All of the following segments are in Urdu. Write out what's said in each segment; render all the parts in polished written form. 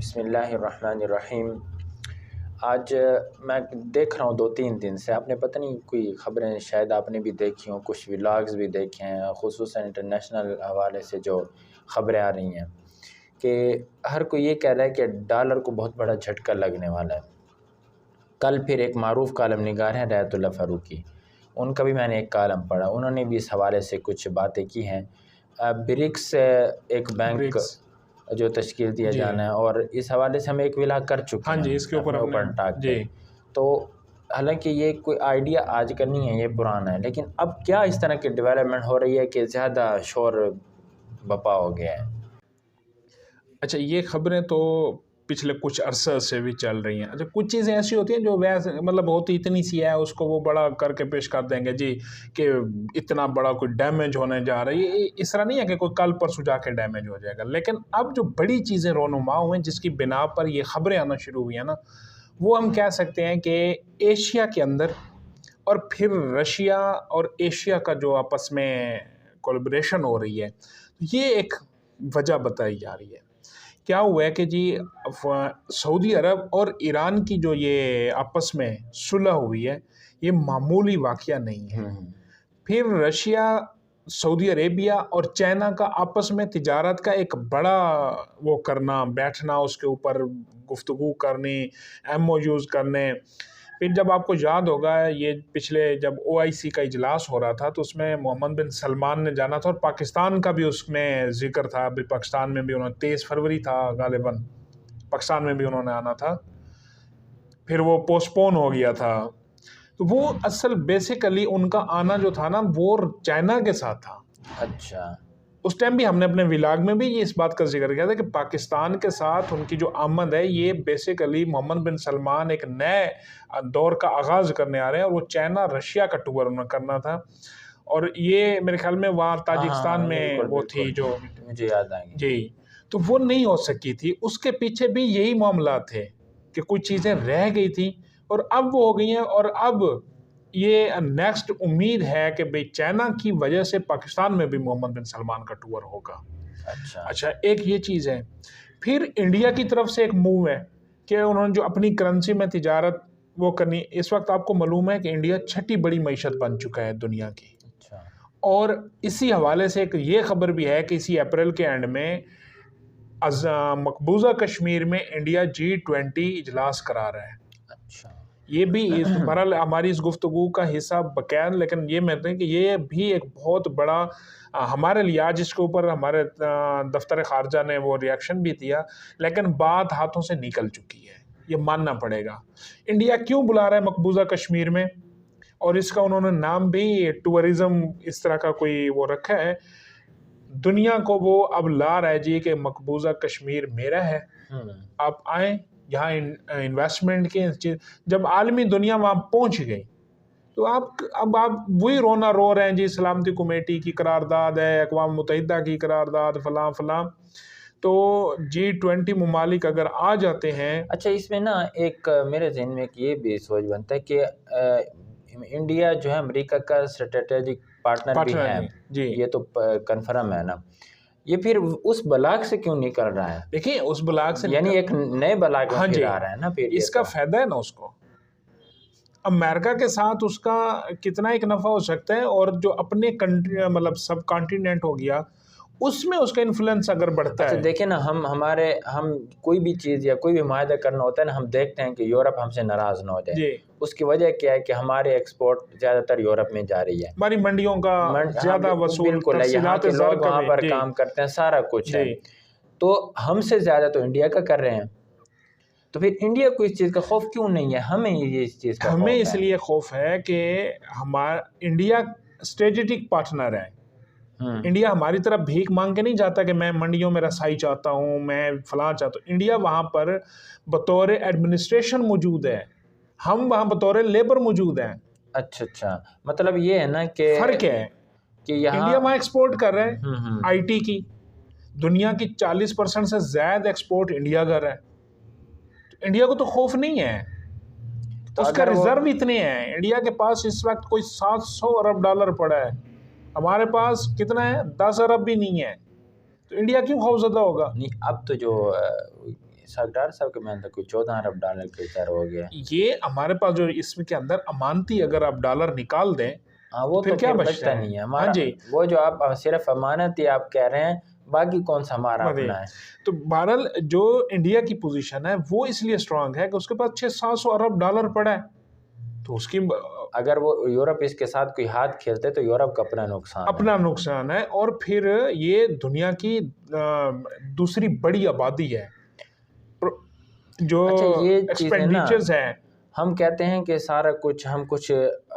بسم اللہ الرحمن الرحیم۔ آج میں دیکھ رہا ہوں 2-3 دن سے، آپ نے پتہ نہیں کوئی خبریں شاید آپ نے بھی دیکھی ہوں، کچھ ولاگز بھی دیکھے ہیں، خصوصاً انٹرنیشنل حوالے سے جو خبریں آ رہی ہیں کہ ہر کوئی یہ کہہ رہا ہے کہ ڈالر کو بہت بڑا جھٹکا لگنے والا ہے۔ کل پھر ایک معروف کالم نگار ہیں رایت اللہ فاروقی، ان کا بھی میں نے ایک کالم پڑھا، انہوں نے بھی اس حوالے سے کچھ باتیں کی ہیں۔ برکس ایک بینک جو تشکیل دیا جانا ہے، اور اس حوالے سے ہم ایک ولاگ کر چکے ہیں جی، اس کے اوپر ٹاک پہ۔ تو حالانکہ یہ کوئی آئیڈیا آج کا نہیں ہے، یہ پرانا ہے، لیکن اب کیا اس طرح کی ڈیولپمنٹ ہو رہی ہے کہ زیادہ شور بپا ہو گیا ہے۔ اچھا، یہ خبریں تو پچھلے کچھ عرصہ سے بھی چل رہی ہیں۔ اچھا، کچھ چیزیں ایسی ہوتی ہیں جو ویسے مطلب ہوتی اتنی سی ہے، اس کو وہ بڑا کر کے پیش کر دیں گے جی کہ اتنا بڑا کوئی ڈیمیج ہونے جا رہا ہے۔ یہ اس طرح نہیں ہے کہ کوئی کل پرسوں جا کے ڈیمیج ہو جائے گا، لیکن اب جو بڑی چیزیں رونما ہوئے ہیں جس کی بنا پر یہ خبریں آنا شروع ہوئی ہیں نا، وہ ہم کہہ سکتے ہیں کہ ایشیا کے اندر اور پھر رشیا اور ایشیا کا جو آپس میں کولیبریشن ہو رہی ہے، یہ ایک وجہ بتائی جا رہی ہے۔ کیا ہوا ہے کہ جی سعودی عرب اور ایران کی جو یہ آپس میں صلح ہوئی ہے، یہ معمولی واقعہ نہیں ہے۔ پھر رشیا، سعودی عربیہ اور چائنا کا آپس میں تجارت کا ایک بڑا وہ کرنا، بیٹھنا، اس کے اوپر گفتگو کرنی، MOUs کرنے۔ پھر جب آپ کو یاد ہوگا یہ پچھلے جب OIC کا اجلاس ہو رہا تھا تو اس میں محمد بن سلمان نے جانا تھا، اور پاکستان کا بھی اس میں ذکر تھا۔ ابھی پاکستان میں بھی 23 فروری تھا غالباً، پاکستان میں بھی انہوں نے آنا تھا، پھر وہ پوسٹ پون ہو گیا تھا۔ تو وہ اصل بیسیکلی ان کا آنا جو تھا نا، وہ چائنا کے ساتھ تھا۔ اچھا، اس ٹائم بھی ہم نے اپنے ولاگ میں بھی یہ اس بات کا ذکر کیا تھا کہ پاکستان کے ساتھ ان کی جو آمد ہے، یہ بیسیکلی محمد بن سلمان ایک نئے دور کا آغاز کرنے آ رہے ہیں، اور وہ چائنا رشیا کا ٹور انہوں نے کرنا تھا۔ اور یہ میرے خیال میں وہاں تاجکستان میں وہ تھی جو مجھے یاد آئیں گی جی، تو وہ نہیں ہو سکی تھی۔ اس کے پیچھے بھی یہی معاملات تھے کہ کچھ چیزیں رہ گئی تھیں اور اب وہ ہو گئی ہیں، اور اب یہ نیکسٹ امید ہے کہ بھئی چائنا کی وجہ سے پاکستان میں بھی محمد بن سلمان کا ٹور ہوگا۔ اچھا، ایک یہ چیز ہے۔ پھر انڈیا کی طرف سے ایک موو ہے کہ انہوں نے جو اپنی کرنسی میں تجارت وہ کرنی۔ اس وقت آپ کو معلوم ہے کہ انڈیا 6ٹھی بڑی معیشت بن چکا ہے دنیا کی، اور اسی حوالے سے ایک یہ خبر بھی ہے کہ اسی اپریل کے اینڈ میں مقبوضہ کشمیر میں انڈیا G20 اجلاس کرا رہا ہے۔ اچھا، یہ بھی بہرحال ہماری اس گفتگو کا حصہ بقیر، لیکن یہ میں کہ یہ بھی ایک بہت بڑا ہمارے لیے آج اس کے اوپر ہمارے دفتر خارجہ نے وہ ریاکشن بھی دیا، لیکن بات ہاتھوں سے نکل چکی ہے، یہ ماننا پڑے گا۔ انڈیا کیوں بلا رہا ہے مقبوضہ کشمیر میں، اور اس کا انہوں نے نام بھی ٹورزم اس طرح کا کوئی وہ رکھا ہے۔ دنیا کو وہ اب لا رہا ہے جی کہ مقبوضہ کشمیر میرا ہے، آپ آئیں یہاں انویسٹمنٹ کے۔ جب عالمی دنیا وہاں پہنچ گئی تو اب آپ وہی رونا رو رہے ہیں جی، سلامتی کمیٹی کی قرارداد ہے، اقوام متحدہ کی قرارداد، فلاں فلاں۔ تو G20 ممالک اگر آ جاتے ہیں۔ اچھا، اس میں نا ایک میرے ذہن میں یہ بھی سوچ بنتا ہے کہ انڈیا جو ہے امریکہ کا اسٹریٹجک پارٹنر بھی ہے جی، یہ تو کنفرم ہے نا، یہ پھر اس بلاک سے کیوں نکل رہا ہے؟ دیکھیں اس بلاک سے یعنی ایک نئے بلاک میں پھر آ رہا ہے نا، پھر اس کا فائدہ ہے نا اس کو، امریکہ کے ساتھ اس کا کتنا ایک نفع ہو سکتا ہے، اور جو اپنے کنٹری مطلب سب کانٹیننٹ ہو گیا اس میں اس کا انفلوئنس اگر بڑھتا ہے۔ دیکھیں نا، ہم کوئی بھی چیز یا کوئی بھی معاہدہ کرنا ہوتا ہے نا، ہم دیکھتے ہیں کہ یورپ ہم سے ناراض نہ ہو جائے۔ اس کی وجہ کیا ہے کہ ہمارے ایکسپورٹ زیادہ تر یورپ میں جا رہی ہے، ہماری منڈیوں کا زیادہ وصول، بالکل ہے، یہاں کے لوگ وہاں پر کام کرتے ہیں، سارا کچھ ہے، تو ہم سے زیادہ تو انڈیا کا کر رہے ہیں۔ تو پھر انڈیا کو اس چیز کا خوف کیوں نہیں ہے؟ ہمیں یہ اس چیز کا خوف ہے۔ ہمیں اس لیے خوف ہے کہ ہمارا انڈیا اسٹریٹجک پارٹنر ہے۔ انڈیا ہماری طرف بھیک مانگ کے نہیں جاتا کہ میں منڈیوں میں رسائی چاہتا ہوں، میں فلاں چاہتا ہوں۔ انڈیا وہاں پر بطور ایڈمنسٹریشن موجود ہے، ہم وہاں بطور لیبر موجود ہیں۔ اچھا، مطلب یہ ہے نا کہ فرق ہے کہ انڈیا وہاں ایکسپورٹ کر رہا ہے IT کی، دنیا کی 40% سے زیادہ ایکسپورٹ انڈیا کر رہا ہے۔ انڈیا کو تو خوف نہیں ہے، اس کا ریزرو اتنے ہیں۔ انڈیا کے پاس اس وقت کوئی $700 ارب پڑا ہے، ہمارے پاس کتنا ہے؟ 10 ارب بھی نہیں ہے، تو انڈیا کیوں خوفزدہ ہوگا؟ نہیں، اب تو جو ڈاکٹر صاحب کے میں اندر کوئی $14 ارب کے چار ہو گیا. یہ ہمارے پاس جو اس کے اندر امانتی اگر آپ ڈالر نکال دیں ہاں وہ تو کیا پھر بچتا بچتا ہے؟ نہیں ہے ہاں ہمارا. جی، وہ جو آپ صرف امانت ہی آپ کہہ رہے ہیں، باقی کون سا ہمارا اپنا ہے. تو بہرحال جو انڈیا کی پوزیشن ہے وہ اس لیے اسٹرانگ ہے کہ اس کے پاس $600-700 ارب پڑا ہے. تو اس کی اگر وہ یورپ اس کے ساتھ کوئی ہاتھ کھیلتے تو یورپ کا اپنا نقصان ہے. اپنا نقصان ہے. اور پھر یہ دنیا کی دوسری بڑی آبادی ہے. جو اچھا یہ چیزیں نا ایکسپینڈیچرز ہیں، ہم کہتے ہیں کہ سارا کچھ ہم کچھ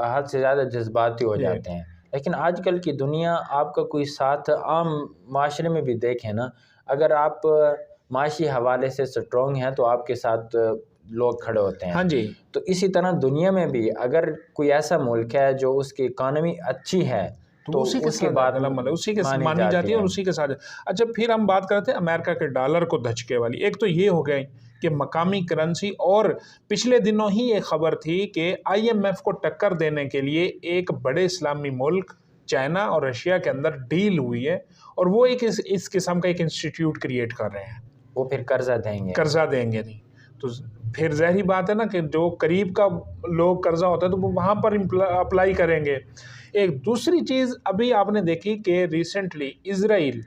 حد سے زیادہ جذباتی ہو جاتے ہیں، لیکن آج کل کی دنیا آپ کا کوئی ساتھ عام معاشرے میں بھی دیکھیں نا، اگر آپ معاشی حوالے سے سٹرونگ ہیں تو آپ کے ساتھ لوگ کھڑے ہوتے ہیں. ہاں جی، تو اسی طرح دنیا میں بھی اگر کوئی ایسا ملک ہے جو اس کی اکانومی اچھی ہے تو اسی کے اس کی ساتھ بات اسی کے مانی جاتی ہے اور اسی کے ساتھ. اچھا پھر ہم بات کرتے ہیں امریکہ کے ڈالر کو دھچکے والی. ایک تو یہ ہو گئی کہ مقامی کرنسی، اور پچھلے دنوں ہی ایک خبر تھی کہ IMF کو ٹکر دینے کے لیے ایک بڑے اسلامی ملک چائنا اور رشیا کے اندر ڈیل ہوئی ہے، اور وہ ایک اس قسم کا ایک انسٹیٹیوٹ کریٹ کر رہے ہیں. وہ پھر قرضہ دیں گے نہیں تو پھر ظاہری بات ہے نا کہ جو قریب کا لوگ قرضہ ہوتا ہے تو وہ وہاں پر اپلائی کریں گے. ایک دوسری چیز ابھی آپ نے دیکھی کہ ریسنٹلی اسرائیل،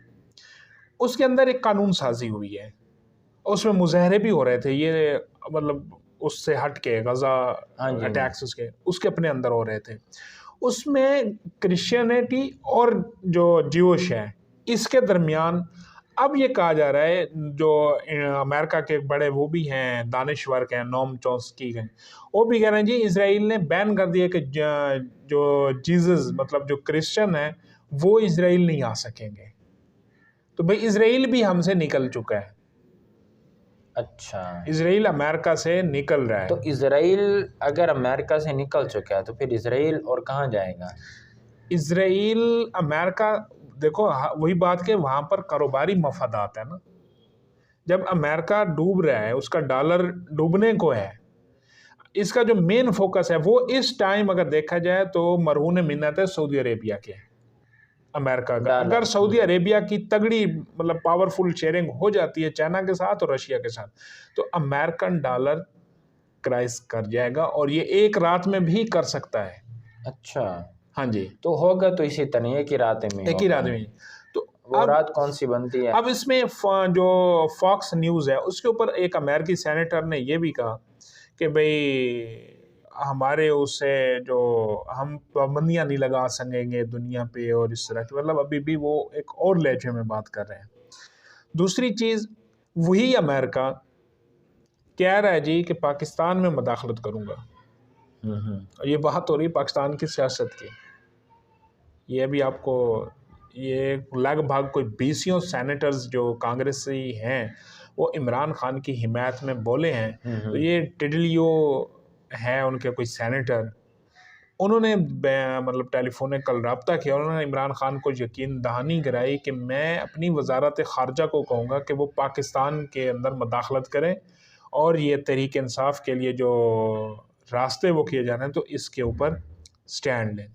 اس کے اندر ایک قانون سازی ہوئی ہے، اس میں مظاہرے بھی ہو رہے تھے، یہ مطلب اس سے ہٹ کے غزہ اٹیکس اس کے اپنے اندر ہو رہے تھے. اس میں کرسچینٹی اور جو جیوش ہے اس کے درمیان اب یہ کہا جا رہا ہے، جو امریکہ کے بڑے وہ بھی ہیں دانشور کے ہیں، نوم چومسکی کے، وہ بھی کہہ رہے ہیں جی اسرائیل نے بین کر دیا کہ جو جیزس مطلب جو کرسچن ہیں وہ اسرائیل نہیں آ سکیں گے. تو بھئی اسرائیل بھی ہم سے نکل چکا ہے. اچھا اسرائیل امریکہ سے نکل رہا ہے. تو اسرائیل اگر امریکہ سے نکل چکا ہے تو پھر اسرائیل اور کہاں جائے گا؟ اسرائیل امریکہ، دیکھو وہی بات کہ وہاں پر کاروباری مفادات ہے نا. جب امریکہ ڈوب رہا ہے، اس کا ڈالر ڈوبنے کو ہے، اس کا جو مین فوکس ہے وہ اس ٹائم اگر دیکھا جائے تو مرہون منت ہے سعودی عربیہ کے، امریکہ کا. اگر سعودی عربیہ کی تگڑی مطلب پاورفل شیئرنگ ہو جاتی ہے چائنا کے ساتھ اور رشیا کے ساتھ تو امریکن ڈالر کرائس کر جائے گا، اور یہ ایک رات میں بھی کر سکتا ہے. اچھا ہاں جی، تو ہوگا تو اسی طرح ایک ہی رات میں. تو وہ رات کون سی بنتی ہے؟ اب اس میں جو فاکس نیوز ہے اس کے اوپر ایک امریکی سینیٹر نے یہ بھی کہا کہ بھئی ہمارے اس سے جو ہم پابندیاں نہیں لگا سکیں گے دنیا پہ، اور اس طرح کی مطلب ابھی بھی وہ ایک اور لہجے میں بات کر رہے ہیں. دوسری چیز، وہی امریکہ کہہ رہا ہے جی کہ پاکستان میں مداخلت کروں گا. یہ بات ہو رہی پاکستان کی سیاست کی. یہ ابھی آپ کو یہ لگ بھگ کوئی 20 سینیٹرز جو کانگریسی ہیں وہ عمران خان کی حمایت میں بولے ہیں. تو یہ ٹیڈلیو ہیں ان کے کوئی سینیٹر، انہوں نے مطلب ٹیلی فونیکل رابطہ کیا، انہوں نے عمران خان کو یقین دہانی کرائی کہ میں اپنی وزارت خارجہ کو کہوں گا کہ وہ پاکستان کے اندر مداخلت کریں، اور یہ تحریک انصاف کے لیے جو راستے وہ کیے جا رہے ہیں تو اس کے اوپر سٹینڈ لیں.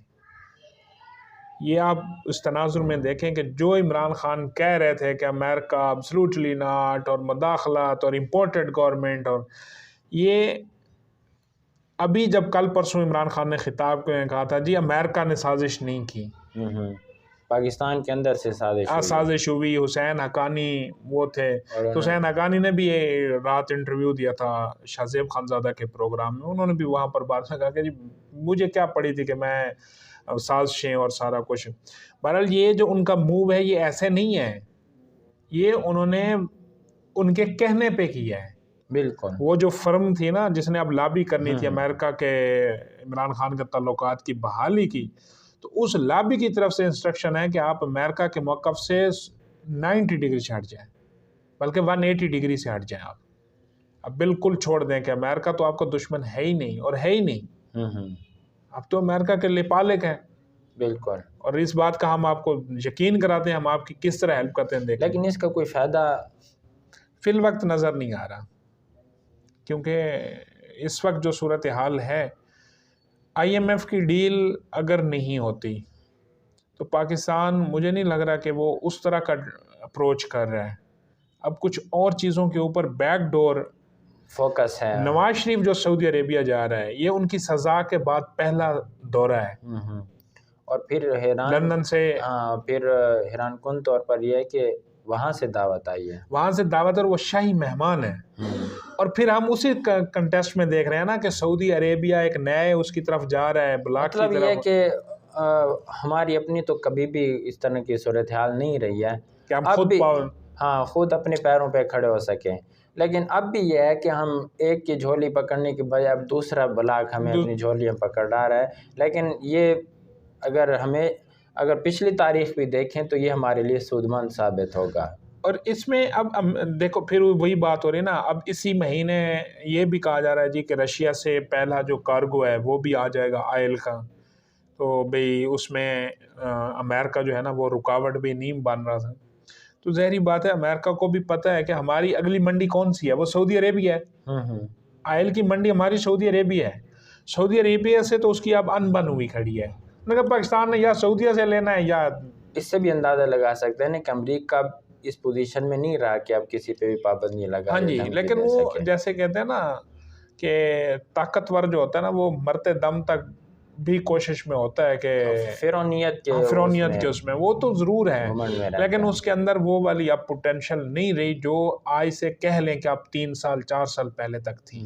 یہ آپ اس تناظر میں دیکھیں کہ جو عمران خان کہہ رہے تھے کہ امریکہ ابسلوٹلی ناٹ، اور مداخلت اور امپورٹڈ گورنمنٹ، اور یہ ابھی جب کل پرسوں عمران خان نے خطاب میں کہا تھا جی امریکہ نے سازش نہیں کی، پاکستان کے اندر سے سازش ہوئی. حسین حقانی وہ تھے، تو حسین حقانی نے بھی رات انٹرویو دیا تھا شاہ زیب خانزادہ کے پروگرام میں، انہوں نے بھی وہاں پر بات کہا کہ جی مجھے کیا پڑی تھی کہ میں سازشیں اور سارا کچھ. بہرحال یہ جو ان کا موو ہے یہ ایسے نہیں ہے، یہ انہوں نے ان کے کہنے پہ کیا ہے. بالکل وہ جو فرم تھی نا جس نے اب لابی کرنی تھی امریکہ کے عمران خان کے تعلقات کی بحالی کی، تو اس لابی کی طرف سے انسٹرکشن ہے کہ آپ امریکہ کے موقف سے 90 ڈگری سے ہٹ جائیں، بلکہ 180 ڈگری سے ہٹ جائیں. آپ اب بالکل چھوڑ دیں کہ امریکہ تو آپ کا دشمن ہے ہی نہیں، اور ہے ہی نہیں. اب تو امریکہ کے لپالک ہیں. بالکل. اور اس بات کا ہم آپ کو یقین کراتے ہیں، ہم آپ کی کس طرح ہیلپ کرتے ہیں دیکھیں. لیکن اس کا کوئی فائدہ فی الوقت نظر نہیں آ رہا، کیونکہ اس وقت جو صورتحال ہے IMF کی ڈیل اگر نہیں ہوتی تو پاکستان مجھے نہیں لگ رہا کہ وہ اس طرح کا اپروچ کر رہا ہے. اب کچھ اور چیزوں کے اوپر بیک ڈور فوکس ہے. نواز شریف جو سعودی عربیہ جا رہا ہے، یہ ان کی سزا کے بعد پہلا دورہ ہے. اور پھر لندن سے پھر حیران کن طور پر یہ ہے کہ وہاں سے دعوت آئی ہے، وہاں سے دعوت، اور وہ شاہی مہمان ہے. اور پھر ہم اسی کنٹیسٹ میں دیکھ رہے ہیں نا کہ سعودی عربیہ ایک نئے اس کی طرف جا رہا ہے، بلاک کی طرف. مطلب یہ کہ ہماری اپنی تو کبھی بھی اس طرح کی صورتحال نہیں رہی ہے کہ ہم خود اپنے پیروں پہ کھڑے ہو سکیں، لیکن اب بھی یہ ہے کہ ہم ایک کی جھولی پکڑنے کی بجائے اب دوسرا بلاک ہمیں اپنی جھولیاں پکڑ رہا ہے. لیکن یہ اگر پچھلی تاریخ بھی دیکھیں تو یہ ہمارے لیے سودمند ثابت ہوگا. اور اس میں اب دیکھو پھر وہی بات ہو رہی ہے نا، اب اسی مہینے یہ بھی کہا جا رہا ہے جی کہ رشیا سے پہلا جو کارگو ہے وہ بھی آ جائے گا آئل کا. تو بھئی اس میں امریکہ جو ہے نا وہ رکاوٹ بھی نہیں بن رہا تھا. تو ظاہری بات ہے امریکہ کو بھی پتہ ہے کہ ہماری اگلی منڈی کون سی ہے، وہ سعودی عربیہ ہے. آئل کی منڈی ہماری سعودی عربیہ ہے. سعودی عربیہ سے تو اس کی اب ان بن ہوئی کھڑی ہے. مگر پاکستان نے یا سعودیہ سے لینا ہے یا اس سے بھی اندازہ لگا سکتے ہیں کہ امریکہ اس پوزیشن میں نہیں رہا کہ اب کسی پہ بھی پابندی لگا. ہاں جی، لیکن وہ جیسے کہتے ہیں نا کہ طاقتور جو ہوتا ہے نا وہ مرتے دم تک بھی کوشش میں ہوتا ہے کہ فرعونیت کے اس میں وہ تو ضرور ہے، لیکن اس کے اندر وہ والی اب پوٹینشل نہیں رہی جو آج سے کہہ لیں کہ اب 3 سال 4 سال پہلے تک تھی.